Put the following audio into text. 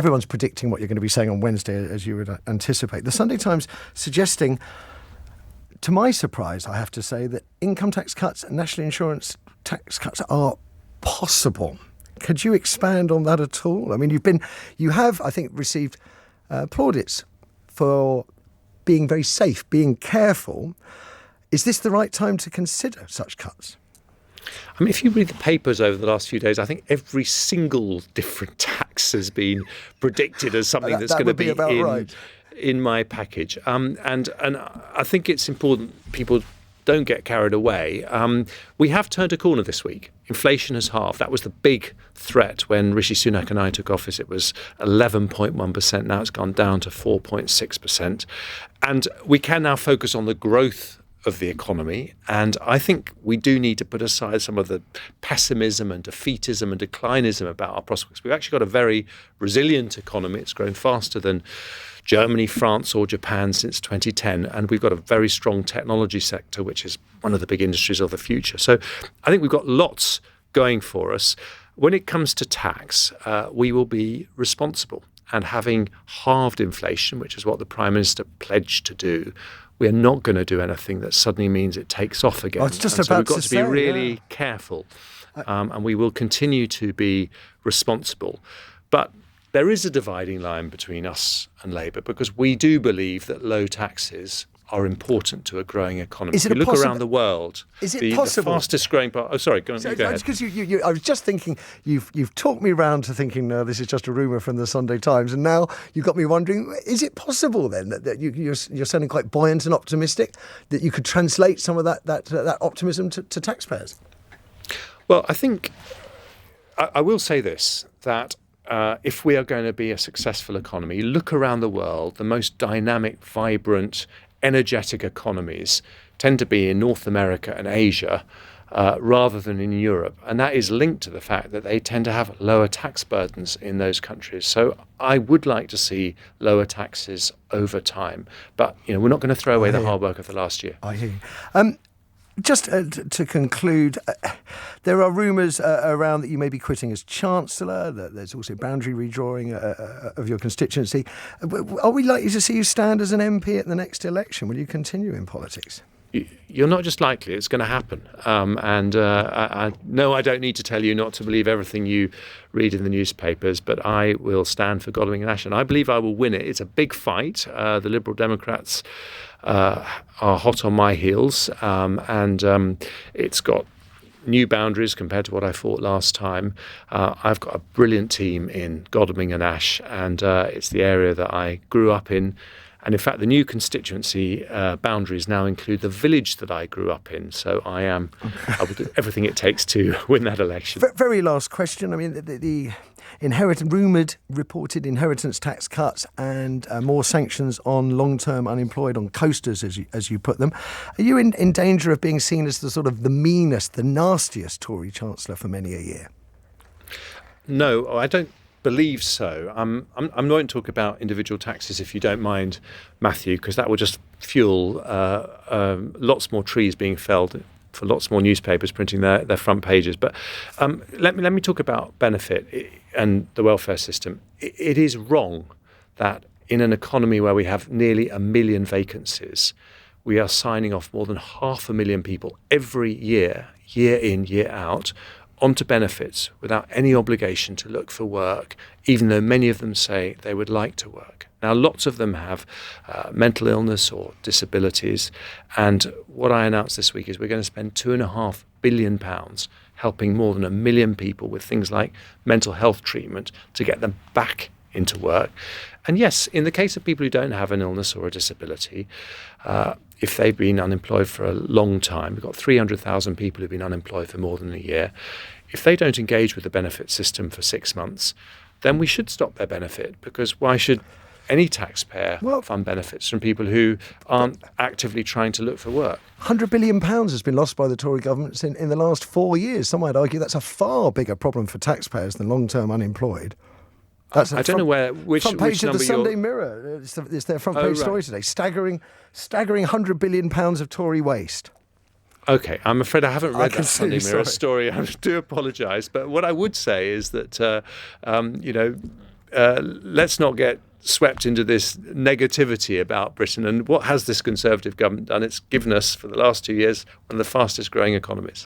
Everyone's predicting what you're going to be saying on Wednesday, as you would anticipate. The Sunday Times suggesting, to my surprise, I have to say, that income tax cuts and national insurance tax cuts are possible. Could you expand on that at all? I mean, you have, I think, received plaudits for being very safe, being careful. Is this the right time to consider such cuts? I mean, if you read the papers over the last few days, I think every single different tax has been predicted as something that's going to be in my package. And I think it's important people don't get carried away. We have turned a corner this week. Inflation has halved. That was the big threat when Rishi Sunak and I took office. It was 11.1%. Now it's gone down to 4.6%. And we can now focus on the growth of the economy. And I think we do need to put aside some of the pessimism and defeatism and declinism about our prospects. We've actually got a very resilient economy. It's grown faster than Germany, France or Japan since 2010. And we've got a very strong technology sector, which is one of the big industries of the future. So I think we've got lots going for us. When it comes to tax, we will be responsible. And having halved inflation, which is what the Prime Minister pledged to do, we are not going to do anything that suddenly means it takes off again. So we've got to be really careful. And we will continue to be responsible. But there is a dividing line between us and Labour because we do believe that low taxes are important to a growing economy. If you look around the world, the fastest growing part... Oh, sorry, go ahead. Because I was just thinking, you've talked me round to thinking, no, this is just a rumour from the Sunday Times, and now you've got me wondering, is it possible then that you're sounding quite buoyant and optimistic, that you could translate some of that optimism to taxpayers? Well, I think I will say this, that if we are going to be a successful economy, look around the world, the most dynamic, vibrant, energetic economies tend to be in North America and Asia rather than in Europe. And that is linked to the fact that they tend to have lower tax burdens in those countries. So I would like to see lower taxes over time. But, we're not going to throw away the hard work of the last year. I hear you. Just to conclude, there are rumours around that you may be quitting as Chancellor, that there's also boundary redrawing of your constituency. Are we likely to see you stand as an MP at the next election? Will you continue in politics? You're not just likely, it's going to happen. I know I don't need to tell you not to believe everything you read in the newspapers, but I will stand for Godalming and Ash, and I believe I will win it. It's a big fight. The Liberal Democrats are hot on my heels, and it's got new boundaries compared to what I fought last time. I've got a brilliant team in Godalming and Ash, and it's the area that I grew up in. And in fact, the new constituency boundaries now include the village that I grew up in. So I will do everything it takes to win that election. Very last question. I mean, the rumoured reported inheritance tax cuts and more sanctions on long-term unemployed, on coasters, as you put them. Are you in danger of being seen as the sort of the meanest, the nastiest Tory Chancellor for many a year? No, I don't believe so. I'm not going to talk about individual taxes, if you don't mind, Matthew, because that will just fuel lots more trees being felled for lots more newspapers printing their front pages. But let me talk about benefit and the welfare system. It is wrong that in an economy where we have nearly 1 million vacancies, we are signing off more than 500,000 people every year in, year out, onto benefits without any obligation to look for work, even though many of them say they would like to work. Now, lots of them have mental illness or disabilities, and what I announced this week is we're going to spend £2.5 billion helping more than 1 million people with things like mental health treatment to get them back into work. And yes, in the case of people who don't have an illness or a disability, if they've been unemployed for a long time, we've got 300,000 people who've been unemployed for more than a year. If they don't engage with the benefit system for 6 months, then we should stop their benefit, because why should any taxpayer fund benefits from people who aren't actively trying to look for work? £100 billion has been lost by the Tory government in the last 4 years. Some might argue that's a far bigger problem for taxpayers than long-term unemployed. I don't know which front page number of the Sunday Mirror. It's their front page story today. Staggering £100 billion of Tory waste. Okay, I'm afraid I haven't read that Sunday Mirror story. I do apologise. But what I would say is that, let's not get swept into this negativity about Britain. And what has this Conservative government done? It's given us, for the last 2 years, one of the fastest growing economies.